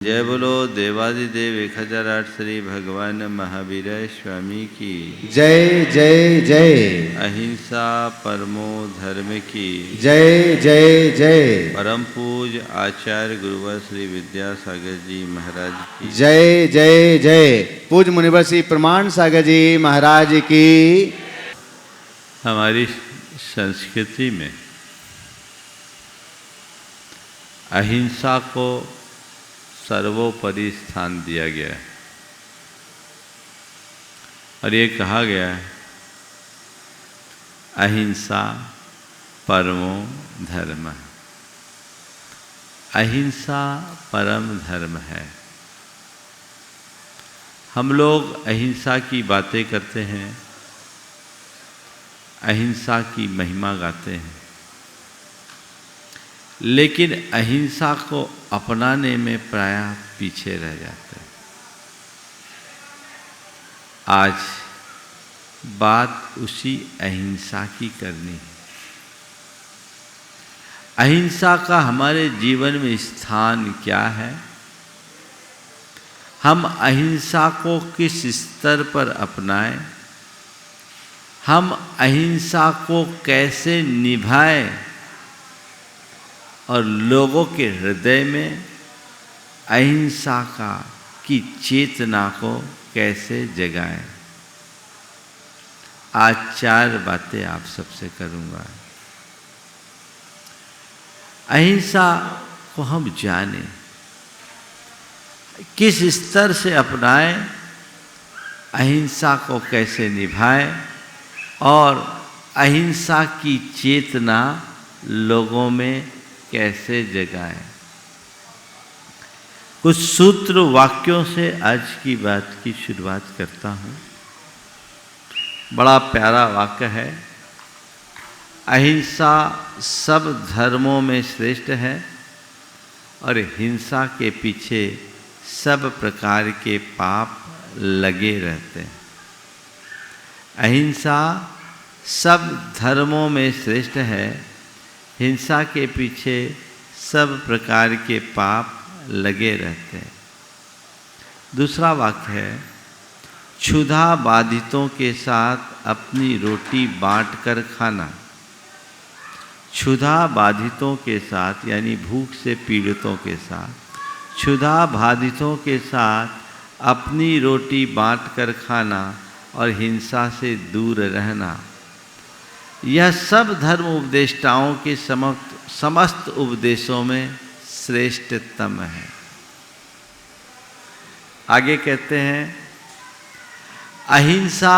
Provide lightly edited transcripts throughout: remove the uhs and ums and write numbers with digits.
जय बोलो देवादिदेव 1008 श्री भगवान महावीर स्वामी की जय जय जय। अहिंसा परमो धर्म की जय जय जय। परम पूज आचार्य गुरुवर श्री विद्यासागर जी महाराज की जय जय जय। पूज मुनिवर श्री प्रमाण सागर जी महाराज की। हमारी संस्कृति में अहिंसा को सर्वोपरि स्थान दिया गया है और ये कहा गया है अहिंसा परमो धर्म। अहिंसा परम धर्म है। हम लोग अहिंसा की बातें करते हैं, अहिंसा की महिमा गाते हैं, लेकिन अहिंसा को अपनाने में प्रायः पीछे रह जाते हैं। आज बात उसी अहिंसा की करनी है। अहिंसा का हमारे जीवन में स्थान क्या है? हम अहिंसा को किस स्तर पर अपनाएं? हम अहिंसा को कैसे निभाएं और लोगों के हृदय में अहिंसा की चेतना को कैसे जगाएं? आज 4 बातें आप सबसे करूंगा। अहिंसा को हम जानें, किस स्तर से अपनाएं, अहिंसा को कैसे निभाएं और अहिंसा की चेतना लोगों में कैसे जगाएं। कुछ सूत्र वाक्यों से आज की बात की शुरुआत करता हूं। बड़ा प्यारा वाक्य है। अहिंसा सब धर्मों में श्रेष्ठ है और हिंसा के पीछे सब प्रकार के पाप लगे रहते हैं। अहिंसा सब धर्मों में श्रेष्ठ है, हिंसा के पीछे सब प्रकार के पाप लगे रहते हैं। दूसरा वाक्य है, क्षुधा बाधितों के साथ अपनी रोटी बांटकर खाना। क्षुधा बाधितों के साथ यानी भूख से पीड़ितों के साथ, क्षुधा बाधितों के साथ अपनी रोटी बांटकर खाना और हिंसा से दूर रहना, यह सब धर्म उपदेष्टाओं के समस्त उपदेशों में श्रेष्ठतम है। आगे कहते हैं, अहिंसा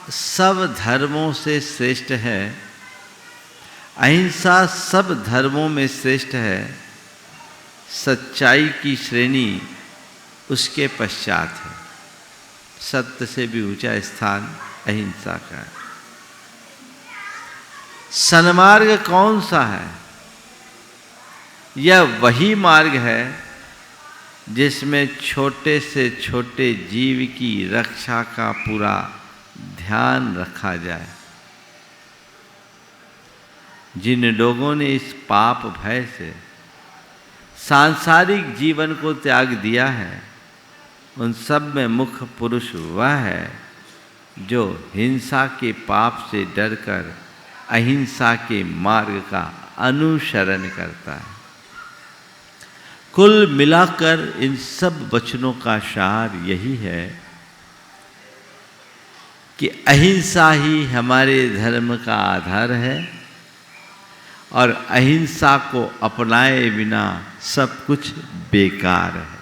सब धर्मों से श्रेष्ठ है। अहिंसा सब धर्मों में श्रेष्ठ है। सच्चाई की श्रेणी उसके पश्चात है। सत्य से भी ऊंचा स्थान अहिंसा का है। सन्मार्ग कौन सा है? यह वही मार्ग है जिसमें छोटे से छोटे जीव की रक्षा का पूरा ध्यान रखा जाए। जिन लोगों ने इस पाप भय से सांसारिक जीवन को त्याग दिया है, उन सब में मुख्य पुरुष वह है जो हिंसा के पाप से डरकर अहिंसा के मार्ग का अनुसरण करता है। कुल मिलाकर इन सब वचनों का सार यही है कि अहिंसा ही हमारे धर्म का आधार है और अहिंसा को अपनाए बिना सब कुछ बेकार है।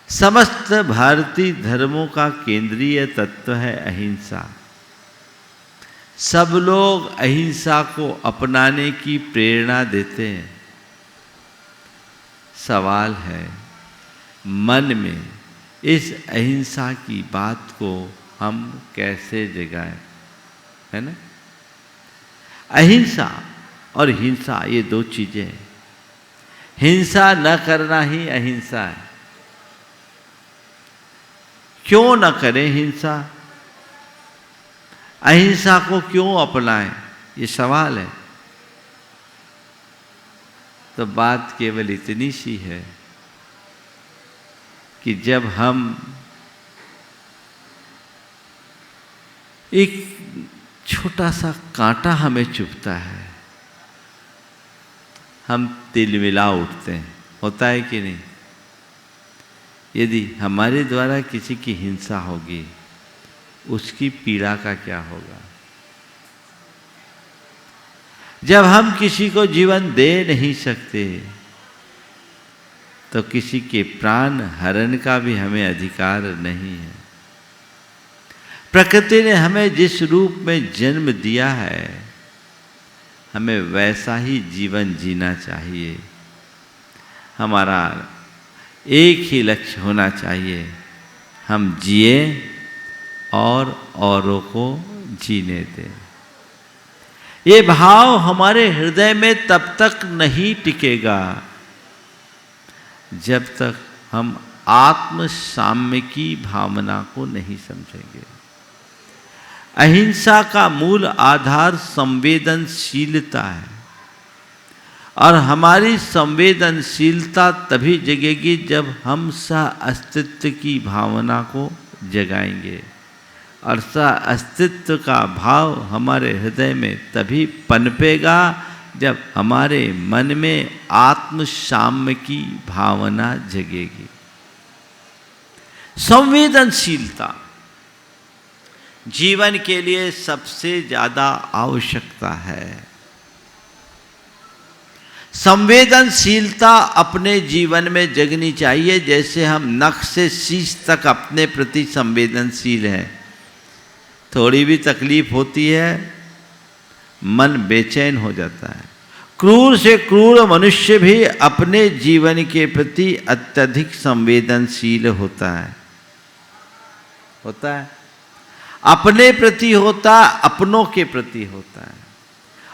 समस्त भारतीय धर्मों का केंद्रीय तत्व है अहिंसा। सब लोग अहिंसा को अपनाने की प्रेरणा देते हैं। सवाल है, मन में इस अहिंसा की बात को हम कैसे जगाएं? है ना? अहिंसा और हिंसा ये 2 चीजें हैं। हिंसा न करना ही अहिंसा है। क्यों न करें हिंसा? अहिंसा को क्यों अपनाएं? ये सवाल है। तो बात केवल इतनी सी है कि जब हम एक छोटा सा कांटा हमें चुभता है, हम तिलमिला उठते हैं, होता है कि नहीं? यदि हमारे द्वारा किसी की हिंसा होगी, उसकी पीड़ा का क्या होगा? जब हम किसी को जीवन दे नहीं सकते, तो किसी के प्राण हरण का भी हमें अधिकार नहीं है। प्रकृति ने हमें जिस रूप में जन्म दिया है, हमें वैसा ही जीवन जीना चाहिए। हमारा एक ही लक्ष्य होना चाहिए, हम जिए और औरों को जीने दें। ये भाव हमारे हृदय में तब तक नहीं टिकेगा जब तक हम आत्म साम्य की भावना को नहीं समझेंगे। अहिंसा का मूल आधार संवेदनशीलता है, और हमारी संवेदनशीलता तभी जगेगी जब हम सह अस्तित्व की भावना को जगाएंगे, और सह अस्तित्व का भाव हमारे हृदय में तभी पनपेगा जब हमारे मन में आत्म साम्य की भावना जगेगी। संवेदनशीलता जीवन के लिए सबसे ज्यादा आवश्यकता है। संवेदनशीलता अपने जीवन में जगनी चाहिए। जैसे हम नख से शीश तक अपने प्रति संवेदनशील हैं, थोड़ी भी तकलीफ होती है मन बेचैन हो जाता है। क्रूर से क्रूर मनुष्य भी अपने जीवन के प्रति अत्यधिक संवेदनशील होता है। अपने प्रति होता, अपनों के प्रति होता है।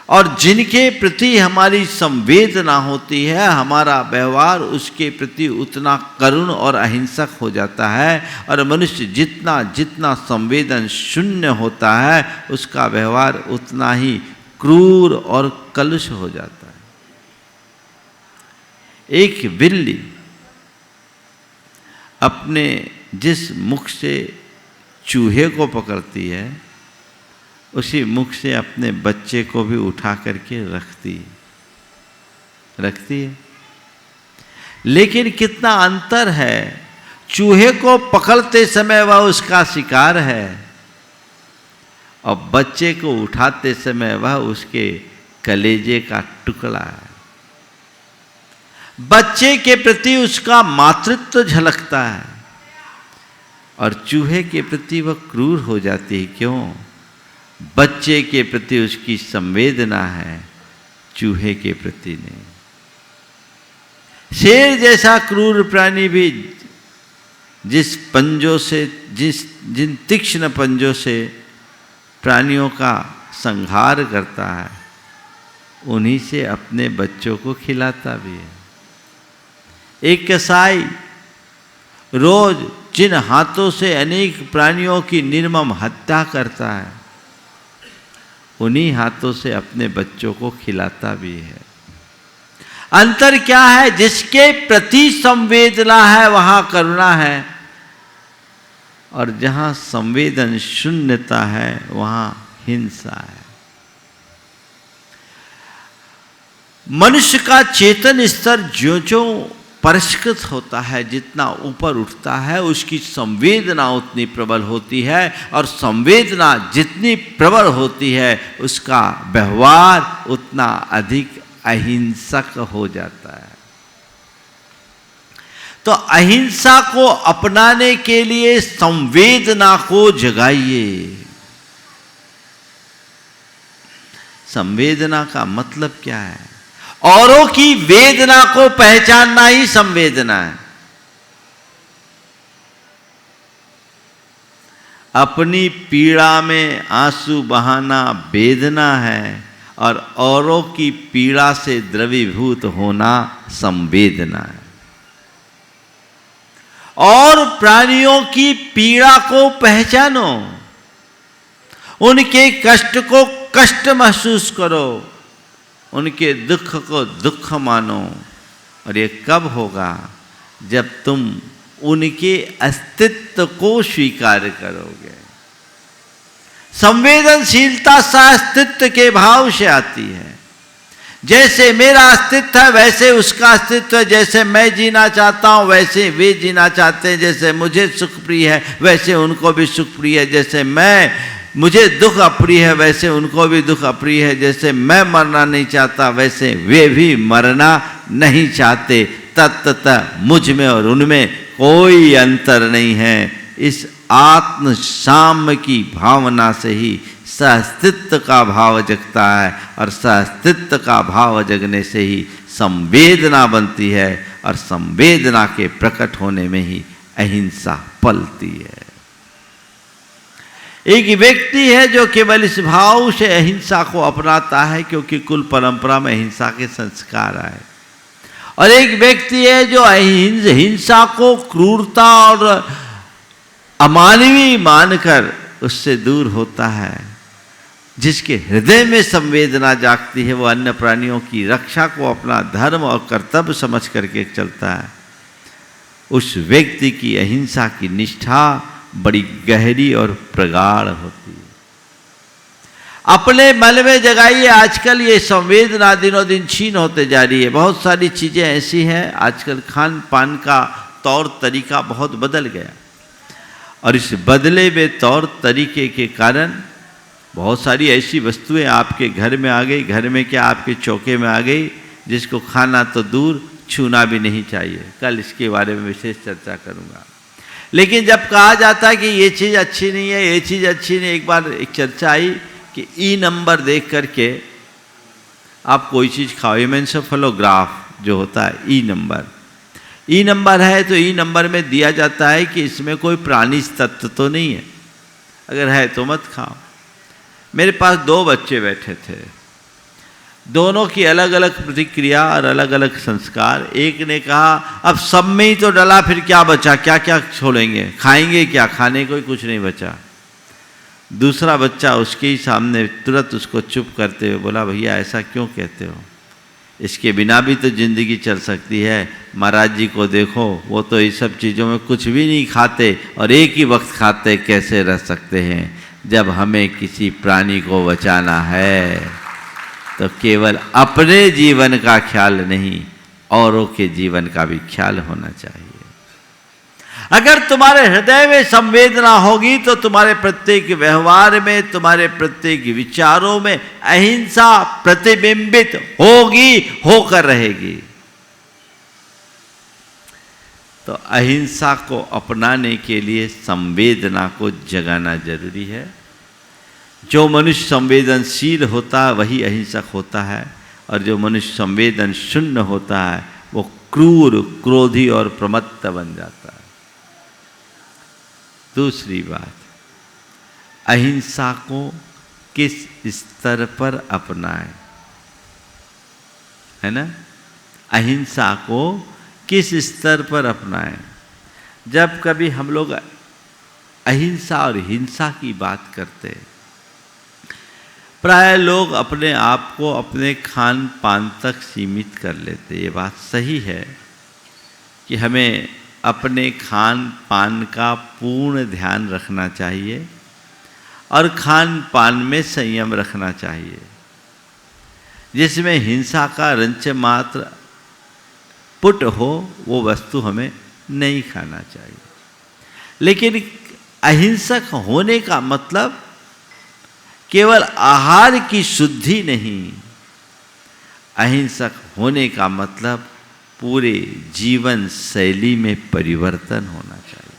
और जिनके प्रति हमारी संवेदना होती है, हमारा व्यवहार उसके प्रति उतना करुण और अहिंसक हो जाता है। और मनुष्य जितना जितना संवेदन शून्य होता है, उसका व्यवहार उतना ही क्रूर और कलुष हो जाता है। एक बिल्ली अपने जिस मुख से चूहे को पकड़ती है, उसी मुख से अपने बच्चे को भी उठा करके रखती है। लेकिन कितना अंतर है, चूहे को पकड़ते समय वह उसका शिकार है, और बच्चे को उठाते समय वह उसके कलेजे का टुकड़ा है। बच्चे के प्रति उसका मातृत्व झलकता है, और चूहे के प्रति वह क्रूर हो जाती है। क्यों? बच्चे के प्रति उसकी संवेदना है, चूहे के प्रति नहीं। शेर जैसा क्रूर प्राणी भी जिस पंजों से, जिन तीक्ष्ण पंजों से प्राणियों का संहार करता है, उन्हीं से अपने बच्चों को खिलाता भी है। एक कसाई रोज जिन हाथों से अनेक प्राणियों की निर्मम हत्या करता है, उन्हीं हाथों से अपने बच्चों को खिलाता भी है। अंतर क्या है? जिसके प्रति संवेदना है वहां करुणा है, और जहां संवेदन शून्यता है वहां हिंसा है। मनुष्य का चेतन स्तर ज्यों-ज्यों परिष्कृत होता है, जितना ऊपर उठता है, उसकी संवेदना उतनी प्रबल होती है, और संवेदना जितनी प्रबल होती है, उसका व्यवहार उतना अधिक अहिंसक हो जाता है। तो अहिंसा को अपनाने के लिए संवेदना को जगाइए। संवेदना का मतलब क्या है? औरों की वेदना को पहचानना ही संवेदना है। अपनी पीड़ा में आंसू बहाना वेदना है, और औरों की पीड़ा से द्रवीभूत होना संवेदना है। और प्राणियों की पीड़ा को पहचानो, उनके कष्ट को कष्ट महसूस करो, उनके दुख को दुख मानो। और ये कब होगा? जब तुम उनके अस्तित्व को स्वीकार करोगे। संवेदनशीलता अस्तित्व के भाव से आती है। जैसे मेरा अस्तित्व है वैसे उसका अस्तित्व है। जैसे मैं जीना चाहता हूँ वैसे वे जीना चाहते हैं। जैसे मुझे सुख प्रिय है वैसे उनको भी सुख प्रिय है। जैसे मुझे दुख अप्रिय है वैसे उनको भी दुख अप्रिय है। जैसे मैं मरना नहीं चाहता वैसे वे भी मरना नहीं चाहते। तत्तः मुझ में और उनमें कोई अंतर नहीं है। इस आत्म साम्य की भावना से ही सहअस्तित्व का भाव जगता है और सहअस्तित्व का भाव जगने से ही संवेदना बनती है और संवेदना के प्रकट होने में ही अहिंसा पलती है। एक व्यक्ति है जो केवल इस भाव से अहिंसा को अपनाता है क्योंकि कुल परंपरा में अहिंसा के संस्कार आए, और एक व्यक्ति है जो हिंसा को क्रूरता और अमानवीय मानकर उससे दूर होता है। जिसके हृदय में संवेदना जागती है वो अन्य प्राणियों की रक्षा को अपना धर्म और कर्तव्य समझ करके चलता है। उस व्यक्ति की अहिंसा की निष्ठा बड़ी गहरी और प्रगाढ़ होती है। अपने मन में जगाइए, आजकल ये संवेदना दिनों दिन छीन होते जा रही है। बहुत सारी चीज़ें ऐसी हैं, आजकल खान पान का तौर तरीका बहुत बदल गया, और इस बदले हुए तौर तरीके के कारण बहुत सारी ऐसी वस्तुएं आपके घर में आ गई। घर में क्या, आपके चौके में आ गई, जिसको खाना तो दूर छूना भी नहीं चाहिए। कल इसके बारे में विशेष चर्चा करूंगा। लेकिन जब कहा जाता है कि ये चीज़ अच्छी नहीं है, ये चीज़ अच्छी नहीं, एक बार एक चर्चा आई कि ई नंबर देख करके आप कोई चीज़ खाओ। इमेंसेफेलोग्राफ जो होता है, ई नंबर है तो ई नंबर में दिया जाता है कि इसमें कोई प्राणी तत्व तो नहीं है, अगर है तो मत खाओ। मेरे पास 2 बच्चे बैठे थे, दोनों की अलग अलग प्रतिक्रिया और अलग अलग संस्कार। एक ने कहा अब सब में ही तो डला, फिर क्या बचा, क्या क्या छोड़ेंगे, खाएंगे क्या, खाने को ही कुछ नहीं बचा। दूसरा बच्चा उसके ही सामने तुरंत उसको चुप करते हुए बोला, भैया ऐसा क्यों कहते हो, इसके बिना भी तो जिंदगी चल सकती है। महाराज जी को देखो, वो तो इस सब चीज़ों में कुछ भी नहीं खाते और एक ही वक्त खाते, कैसे रह सकते हैं। जब हमें किसी प्राणी को बचाना है तो केवल अपने जीवन का ख्याल नहीं, औरों के जीवन का भी ख्याल होना चाहिए। अगर तुम्हारे हृदय में संवेदना होगी तो तुम्हारे प्रत्येक व्यवहार में, तुम्हारे प्रत्येक विचारों में अहिंसा प्रतिबिंबित होगी, होकर रहेगी। तो अहिंसा को अपनाने के लिए संवेदना को जगाना जरूरी है। जो मनुष्य संवेदनशील होता है वही अहिंसक होता है, और जो मनुष्य संवेदन शून्य होता है वो क्रूर, क्रोधी और प्रमत्त बन जाता है। दूसरी बात, अहिंसा को किस स्तर पर अपनाएं, है ना। अहिंसा को किस स्तर पर अपनाएं। जब कभी हम लोग अहिंसा और हिंसा की बात करते हैं, प्राय लोग अपने आप को अपने खान पान तक सीमित कर लेते। ये बात सही है कि हमें अपने खान पान का पूर्ण ध्यान रखना चाहिए और खान पान में संयम रखना चाहिए। जिसमें हिंसा का रंच मात्र पुट हो वो वस्तु हमें नहीं खाना चाहिए। लेकिन अहिंसक होने का मतलब केवल आहार की शुद्धि नहीं, अहिंसक होने का मतलब पूरे जीवन शैली में परिवर्तन होना चाहिए।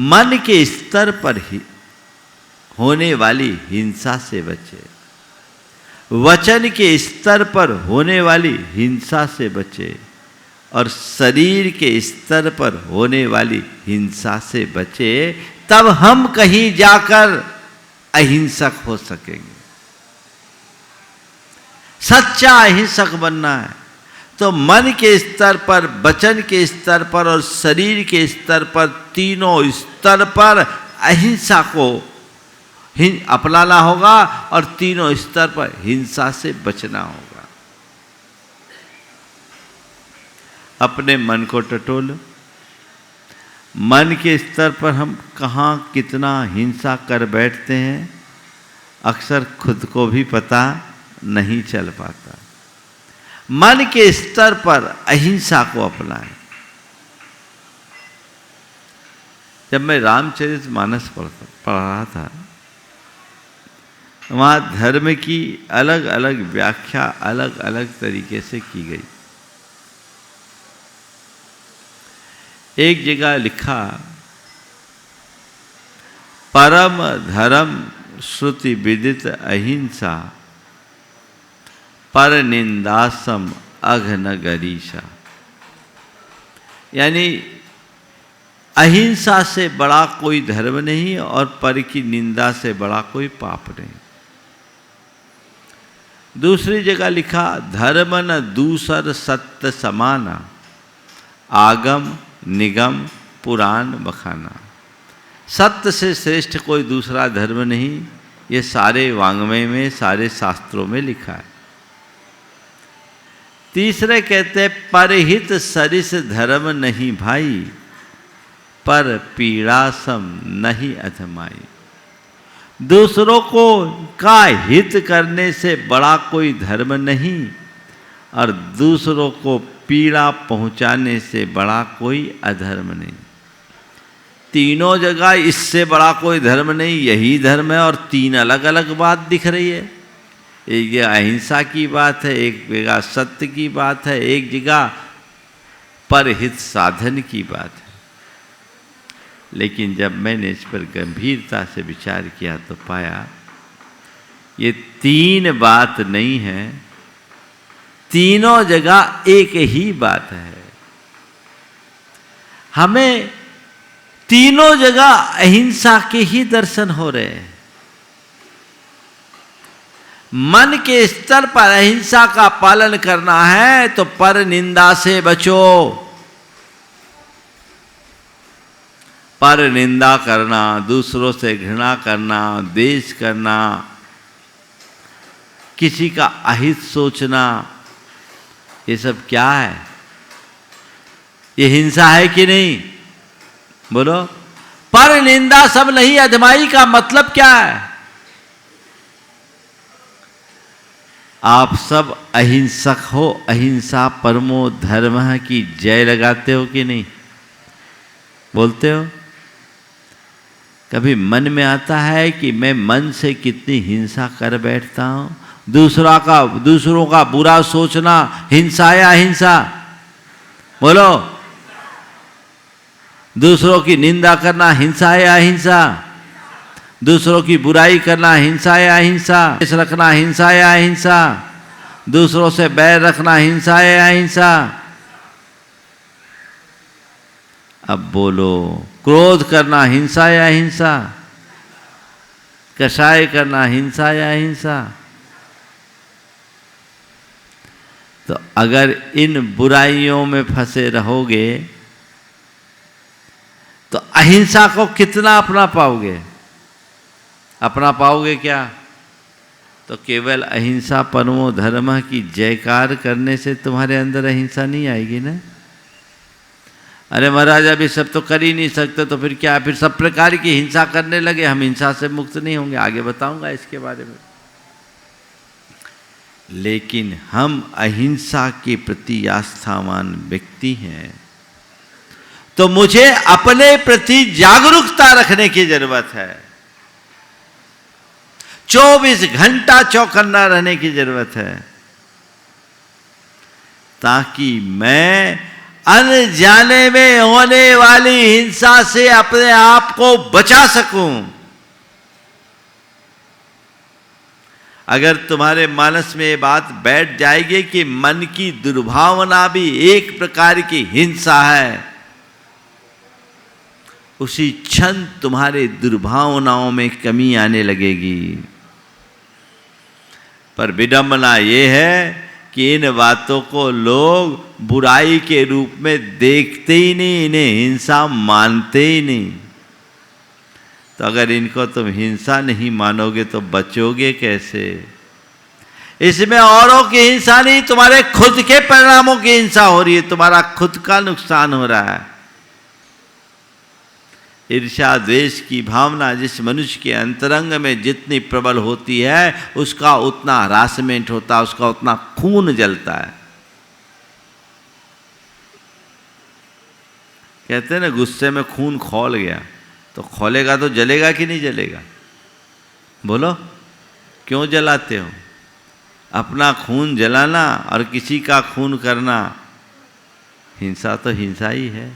मन के स्तर पर ही होने वाली हिंसा से बचे, वचन के स्तर पर होने वाली हिंसा से बचे, और शरीर के स्तर पर होने वाली हिंसा से बचे, तब हम कहीं जाकर अहिंसक हो सकेंगे। सच्चा अहिंसक बनना है तो मन के स्तर पर, वचन के स्तर पर और शरीर के स्तर पर, तीनों स्तर पर अहिंसा को अपनाना होगा और तीनों स्तर पर हिंसा से बचना होगा। अपने मन को टटोलो। मन के स्तर पर हम कहाँ कितना हिंसा कर बैठते हैं, अक्सर खुद को भी पता नहीं चल पाता। मन के स्तर पर अहिंसा को अपनाएं। जब मैं रामचरितमानस पढ़ रहा था, वहाँ धर्म की अलग अलग व्याख्या अलग अलग तरीके से की गई। एक जगह लिखा, परम धर्म श्रुति विदित अहिंसा, पर निंदासम अघन गरीशा। यानी अहिंसा से बड़ा कोई धर्म नहीं और पर की निंदा से बड़ा कोई पाप नहीं। दूसरी जगह लिखा, धर्म न दूसर सत्य समाना, आगम निगम पुराण बखाना। सत्य से श्रेष्ठ कोई दूसरा धर्म नहीं, ये सारे वांग्मय में, सारे शास्त्रों में लिखा है। तीसरे कहते हैं, परहित सरिस धर्म नहीं भाई, पर पीड़ा सम नहीं अधमाई। दूसरों को का हित करने से बड़ा कोई धर्म नहीं और दूसरों को पीड़ा पहुंचाने से बड़ा कोई अधर्म नहीं। तीनों जगह इससे बड़ा कोई धर्म नहीं, यही धर्म है और तीन अलग अलग बात दिख रही है। एक जगह अहिंसा की बात है, एक जगह सत्य की बात है, एक जगह परहित साधन की बात है। लेकिन जब मैंने इस पर गंभीरता से विचार किया तो पाया ये तीन बात नहीं है, तीनों जगह एक ही बात है। हमें तीनों जगह अहिंसा के ही दर्शन हो रहे हैं। मन के स्तर पर अहिंसा का पालन करना है तो पर निंदा से बचो। पर निंदा करना, दूसरों से घृणा करना, द्वेष करना, किसी का अहित सोचना, ये सब क्या है? ये हिंसा है कि नहीं? बोलो। पर निंदा सब नहीं अधमाई का मतलब क्या है? आप सब अहिंसक हो, अहिंसा परमो धर्म की जय लगाते हो कि नहीं? बोलते हो? कभी मन में आता है कि मैं मन से कितनी हिंसा कर बैठता हूं? दूसरों का बुरा सोचना हिंसा या अहिंसा? बोलो। दूसरों की निंदा करना हिंसा या अहिंसा? दूसरों की बुराई करना हिंसा या अहिंसा? रखना हिंसा या अहिंसा? दूसरों से बैर रखना हिंसा या अहिंसा? अब बोलो, क्रोध करना हिंसा या अहिंसा? कषाय करना हिंसा या अहिंसा? तो अगर इन बुराइयों में फंसे रहोगे तो अहिंसा को कितना अपना पाओगे? अपना पाओगे क्या? तो केवल अहिंसा परमो धर्म की जयकार करने से तुम्हारे अंदर अहिंसा नहीं आएगी ना। अरे महाराज अभी सब तो कर ही नहीं सकते, तो फिर क्या? फिर सब प्रकार की हिंसा करने लगे, हम हिंसा से मुक्त नहीं होंगे। आगे बताऊंगा इसके बारे में। लेकिन हम अहिंसा के प्रति आस्थावान व्यक्ति हैं तो मुझे अपने प्रति जागरूकता रखने की जरूरत है। 24 घंटा चौकन्ना रहने की जरूरत है ताकि मैं अनजाने में होने वाली हिंसा से अपने आप को बचा सकूं। अगर तुम्हारे मानस में ये बात बैठ जाएगी कि मन की दुर्भावना भी एक प्रकार की हिंसा है, उसी क्षण तुम्हारे दुर्भावनाओं में कमी आने लगेगी। पर विडंबना ये है कि इन बातों को लोग बुराई के रूप में देखते ही नहीं, इन्हें हिंसा मानते ही नहीं। तो अगर इनको तुम हिंसा नहीं मानोगे तो बचोगे कैसे? इसमें औरों की हिंसा नहीं, तुम्हारे खुद के परिणामों की हिंसा हो रही है, तुम्हारा खुद का नुकसान हो रहा है। ईर्ष्या द्वेष की भावना जिस मनुष्य के अंतरंग में जितनी प्रबल होती है, उसका उतना हरासमेंट होता है, उसका उतना खून जलता है। कहते हैं ना, गुस्से में खून खौल गया, तो खौलेगा तो जलेगा कि नहीं जलेगा? बोलो, क्यों जलाते हो? अपना खून जलाना और किसी का खून करना, हिंसा तो हिंसा ही है।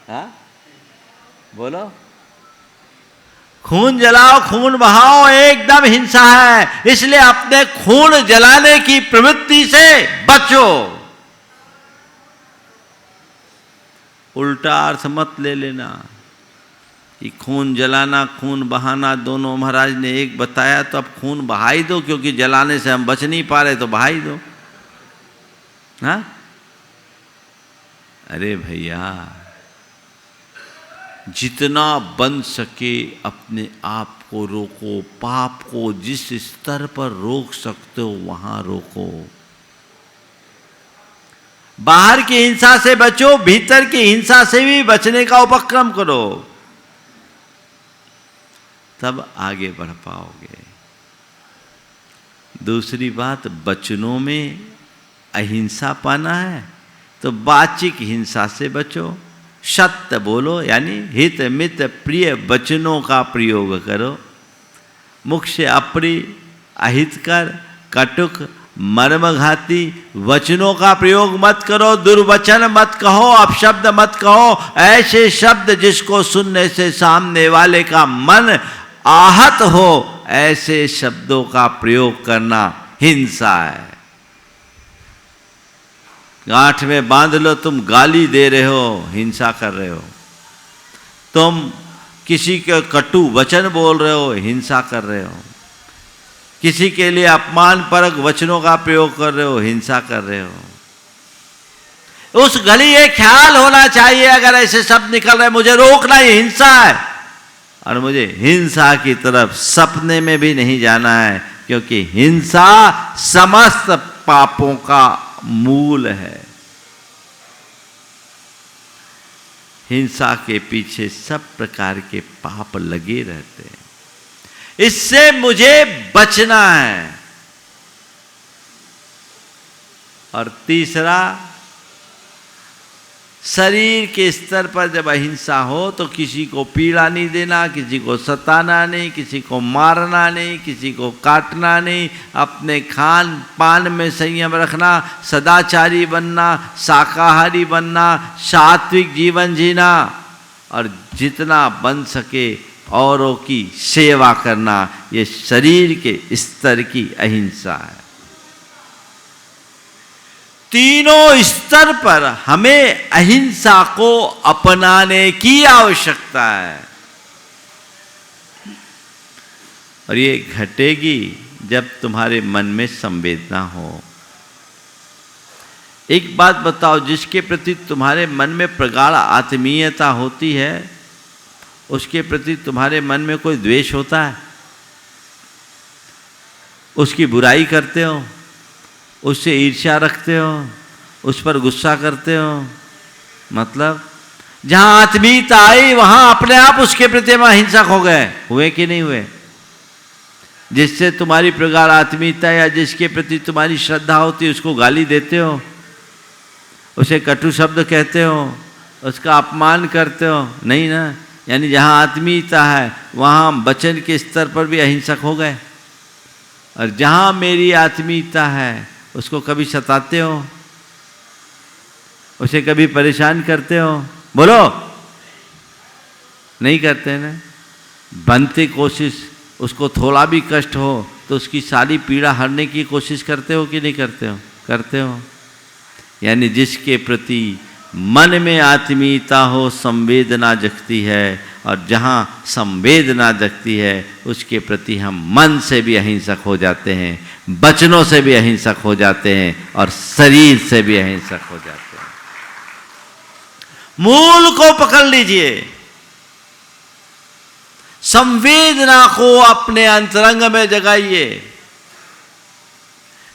हाँ, बोलो, खून जलाओ, खून बहाओ, एकदम हिंसा है। इसलिए अपने खून जलाने की प्रवृत्ति से बचो। उल्टा अर्थ मत ले लेना कि खून जलाना खून बहाना दोनों महाराज ने एक बताया, तो अब खून बहा ही दो, क्योंकि जलाने से हम बच नहीं पा रहे तो बहा ही दो। हाँ, अरे भैया, जितना बन सके अपने आप को रोको, पाप को जिस स्तर पर रोक सकते हो वहां रोको। बाहर की हिंसा से बचो, भीतर की हिंसा से भी बचने का उपक्रम करो, तब आगे बढ़ पाओगे। दूसरी बात, वचनों में अहिंसा पाना है तो वाचिक हिंसा से बचो। सत्य बोलो, यानी हित मित प्रिय वचनों का प्रयोग करो। मुख से अप्रिय, अहितकर, कटुक, मर्मघाती वचनों का प्रयोग मत करो। दुर्वचन मत कहो, अपशब्द मत कहो। ऐसे शब्द जिसको सुनने से सामने वाले का मन आहत हो, ऐसे शब्दों का प्रयोग करना हिंसा है। गांठ में बांध लो, तुम गाली दे रहे हो, हिंसा कर रहे हो। तुम किसी के कटु वचन बोल रहे हो, हिंसा कर रहे हो। किसी के लिए अपमानपरक वचनों का प्रयोग कर रहे हो, हिंसा कर रहे हो। उस घड़ी ये ख्याल होना चाहिए, अगर ऐसे शब्द निकल रहे, मुझे रोकना, ये हिंसा है, और मुझे हिंसा की तरफ सपने में भी नहीं जाना है, क्योंकि हिंसा समस्त पापों का मूल है। हिंसा के पीछे सब प्रकार के पाप लगे रहते हैं। इससे मुझे बचना है। और तीसरा, शरीर के स्तर पर जब अहिंसा हो तो किसी को पीड़ा नहीं देना, किसी को सताना नहीं, किसी को मारना नहीं, किसी को काटना नहीं। अपने खान पान में संयम रखना, सदाचारी बनना, शाकाहारी बनना, सात्विक जीवन जीना, और जितना बन सके औरों की सेवा करना। ये शरीर के स्तर की अहिंसा है। तीनों स्तर पर हमें अहिंसा को अपनाने की आवश्यकता है, और ये घटेगी जब तुम्हारे मन में संवेदना हो। एक बात बताओ, जिसके प्रति तुम्हारे मन में प्रगाढ़ आत्मीयता होती है, उसके प्रति तुम्हारे मन में कोई द्वेष होता है? उसकी बुराई करते हो, उससे ईर्ष्या रखते हो, उस पर गुस्सा करते हो? मतलब जहां आत्मीयता आई वहां अपने आप उसके प्रति हम अहिंसक हो गए। हुए कि नहीं हुए? जिससे तुम्हारी प्रगाढ़ आत्मीयता या जिसके प्रति तुम्हारी श्रद्धा होती है, उसको गाली देते हो, उसे कटु शब्द कहते हो, उसका अपमान करते हो? नहीं ना। यानी जहां आत्मीयता है वहां वचन के स्तर पर भी अहिंसक हो गए। और जहां मेरी आत्मीयता है उसको कभी सताते हो, उसे कभी परेशान करते हो? बोलो, नहीं करते ना। बनती कोशिश, उसको थोड़ा भी कष्ट हो तो उसकी सारी पीड़ा हरने की कोशिश करते हो कि नहीं करते हो? करते हो। यानी जिसके प्रति मन में आत्मीयता हो, संवेदना जगती है, और जहाँ संवेदना जगती है उसके प्रति हम मन से भी अहिंसक हो जाते हैं, वचनों से भी अहिंसक हो जाते हैं, और शरीर से भी अहिंसक हो जाते हैं। मूल को पकड़ लीजिए। संवेदना को अपने अंतरंग में जगाइए,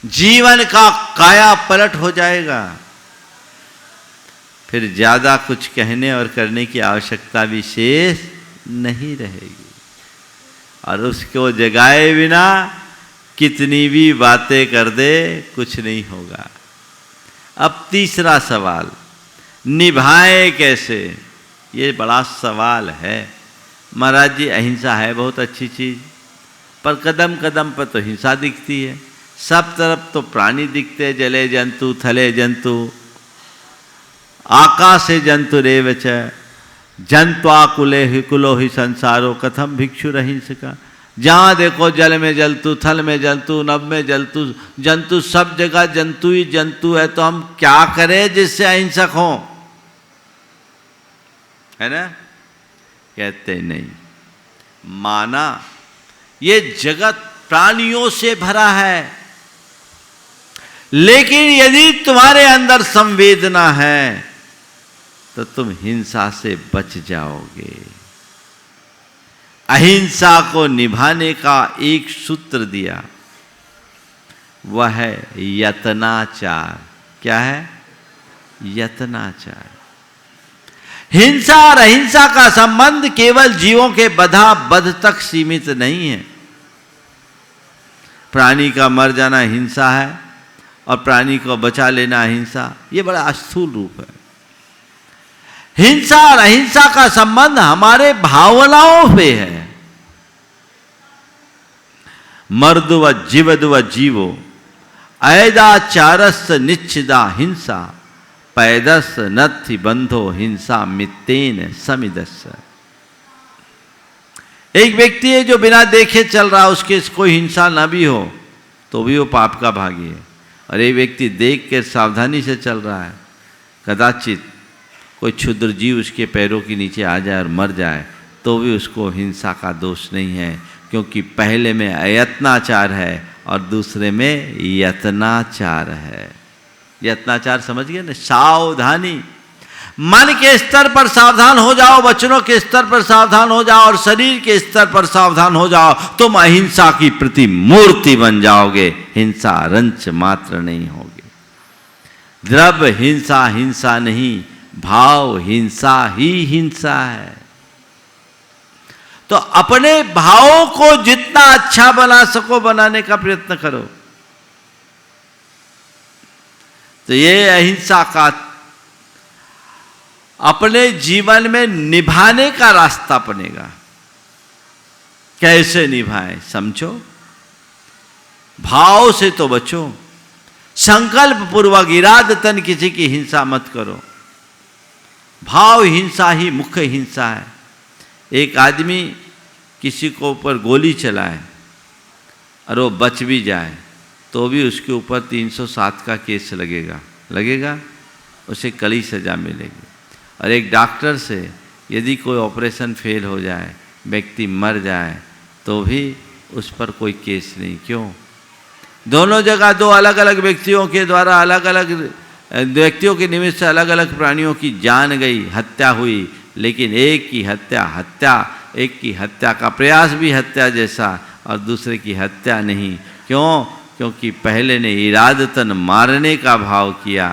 जीवन का काया पलट हो जाएगा। फिर ज्यादा कुछ कहने और करने की आवश्यकता भी शेष नहीं रहेगी। और उसको जगाए बिना कितनी भी बातें कर दे कुछ नहीं होगा। अब तीसरा सवाल, निभाए कैसे? ये बड़ा सवाल है। महाराज जी, अहिंसा है बहुत अच्छी चीज, पर कदम कदम पर तो हिंसा दिखती है। सब तरफ तो प्राणी दिखते, जले जंतु, थले जंतु, आकाशे जंतुरेव च जंत्वाकुले हि कुलो हि संसारो कथम भिक्षुरहिंसका। जहाँ देखो जल में जंतु, थल में जंतु, नभ में जंतु, जंतु सब जगह जंतु ही जंतु है, तो हम क्या करें जिससे अहिंसक हों? है ना? कहते नहीं। माना ये जगत प्राणियों से भरा है, लेकिन यदि तुम्हारे अंदर संवेदना है तो तुम हिंसा से बच जाओगे। अहिंसा को निभाने का एक सूत्र दिया, वह है यत्नाचार। क्या है? यत्नाचार। हिंसा और अहिंसा का संबंध केवल जीवों के बधा बध तक सीमित नहीं है। प्राणी का मर जाना हिंसा है और प्राणी को बचा लेना अहिंसा। ये बड़ा स्थूल रूप है। हिंसा और अहिंसा का संबंध हमारे भावनाओं पे है। मर्द व जीवद व जीवो ऐदाचारस् निश्चिदा हिंसा पैदस नत्थि बंधो हिंसा मित्तेन समिदस्य। एक व्यक्ति है जो बिना देखे चल रहा, उसके कोई हिंसा ना भी हो तो भी वो पाप का भागी है। और एक व्यक्ति देख के सावधानी से चल रहा है, कदाचित कोई क्षुद्र जीव उसके पैरों के नीचे आ जाए और मर जाए तो भी उसको हिंसा का दोष नहीं है, क्योंकि पहले में अयत्नाचार है और दूसरे में यत्नाचार है। यत्नाचार समझ गए ना? सावधानी। मन के स्तर पर सावधान हो जाओ, वचनों के स्तर पर सावधान हो जाओ और शरीर के स्तर पर सावधान हो जाओ, तुम अहिंसा की प्रतिमूर्ति बन जाओगे। हिंसा रंच मात्र नहीं होगी। द्रव्य हिंसा हिंसा नहीं, भाव हिंसा ही हिंसा है। तो अपने भावों को जितना अच्छा बना सको बनाने का प्रयत्न करो, तो ये अहिंसा का अपने जीवन में निभाने का रास्ता बनेगा। कैसे निभाएं समझो। भाव से तो बचो, संकल्प पूर्वक इरादतन किसी की हिंसा मत करो। भाव हिंसा ही मुख्य हिंसा है। एक आदमी किसी को ऊपर गोली चलाए और वो बच भी जाए तो भी उसके ऊपर 307 का केस लगेगा, उसे कड़ी सजा मिलेगी। और एक डॉक्टर से यदि कोई ऑपरेशन फेल हो जाए, व्यक्ति मर जाए, तो भी उस पर कोई केस नहीं। क्यों? दोनों जगह दो अलग अलग व्यक्तियों के द्वारा अलग अलग व्यक्तियों के निमित्त से अलग अलग प्राणियों की जान गई, हत्या हुई, लेकिन एक की हत्या का प्रयास भी हत्या जैसा और दूसरे की हत्या नहीं। क्यों? क्योंकि पहले ने इरादतन मारने का भाव किया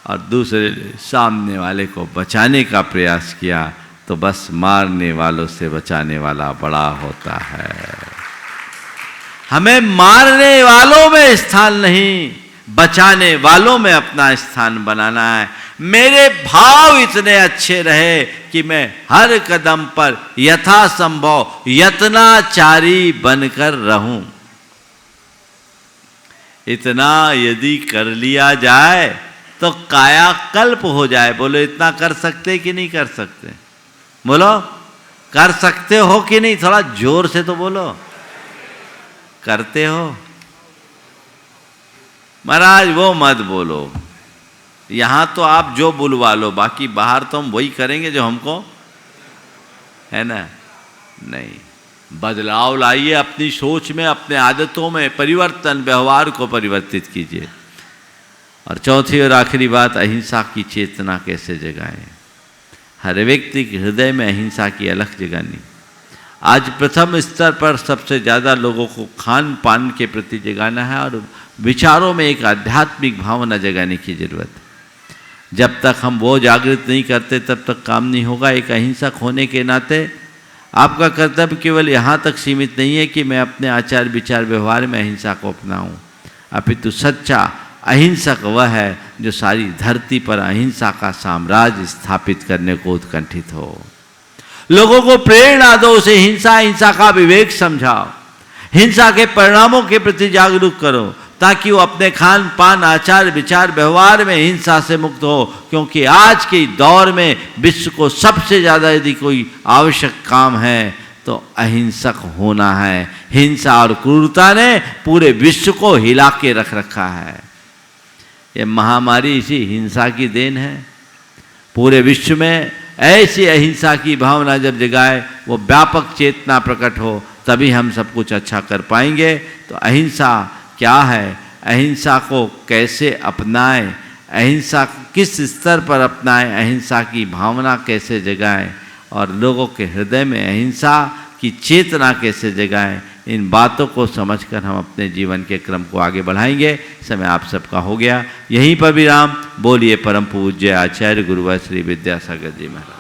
और दूसरे सामने वाले को बचाने का प्रयास किया, तो बस मारने वालों से बचाने वाला बड़ा होता है। हमें मारने वालों में स्थान नहीं, बचाने वालों में अपना स्थान बनाना है। मेरे भाव इतने अच्छे रहे कि मैं हर कदम पर यथासंभव यत्नाचारी बनकर रहूं। इतना यदि कर लिया जाए तो कायाकल्प हो जाए। बोलो, इतना कर सकते कि नहीं कर सकते? बोलो, कर सकते हो कि नहीं? थोड़ा जोर से तो बोलो। करते हो? महाराज वो मत बोलो, यहां तो आप जो बुलवा लो, बाकी बाहर तो हम वही करेंगे जो हमको है ना। नहीं, बदलाव लाइए अपनी सोच में, अपने आदतों में परिवर्तन, व्यवहार को परिवर्तित कीजिए। और चौथी और आखिरी बात, अहिंसा की चेतना कैसे जगाएं। हर व्यक्ति के हृदय में अहिंसा की अलख जगानी। आज प्रथम स्तर पर सबसे ज़्यादा लोगों को खान पान के प्रति जगाना है और विचारों में एक आध्यात्मिक भावना जगाने की जरूरत है। जब तक हम वो जागृत नहीं करते तब तक काम नहीं होगा। एक अहिंसक होने के नाते आपका कर्तव्य केवल यहाँ तक सीमित नहीं है कि मैं अपने आचार विचार व्यवहार में अहिंसा को अपनाऊं, अपितु सच्चा अहिंसक वह है जो सारी धरती पर अहिंसा का साम्राज्य स्थापित करने को उत्कंठित हो। लोगों को प्रेरणा दो, उसे हिंसा का विवेक समझाओ, हिंसा के परिणामों के प्रति जागरूक करो, ताकि वो अपने खान पान आचार विचार व्यवहार में हिंसा से मुक्त हो। क्योंकि आज के दौर में विश्व को सबसे ज़्यादा यदि कोई आवश्यक काम है तो अहिंसक होना है। हिंसा और क्रूरता ने पूरे विश्व को हिला के रख रखा है। ये महामारी इसी हिंसा की देन है। पूरे विश्व में ऐसी अहिंसा की भावना जब जगाए, वो व्यापक चेतना प्रकट हो, तभी हम सब कुछ अच्छा कर पाएंगे। तो अहिंसा क्या है, अहिंसा को कैसे अपनाएं, अहिंसा किस स्तर पर अपनाएं, अहिंसा की भावना कैसे जगाएं और लोगों के हृदय में अहिंसा की चेतना कैसे जगाएं, इन बातों को समझकर हम अपने जीवन के क्रम को आगे बढ़ाएंगे। समय आप सबका हो गया। यहीं पर विराम। बोलिए परम पूज्य आचार्य गुरुवर श्री विद्यासागर जी महाराज।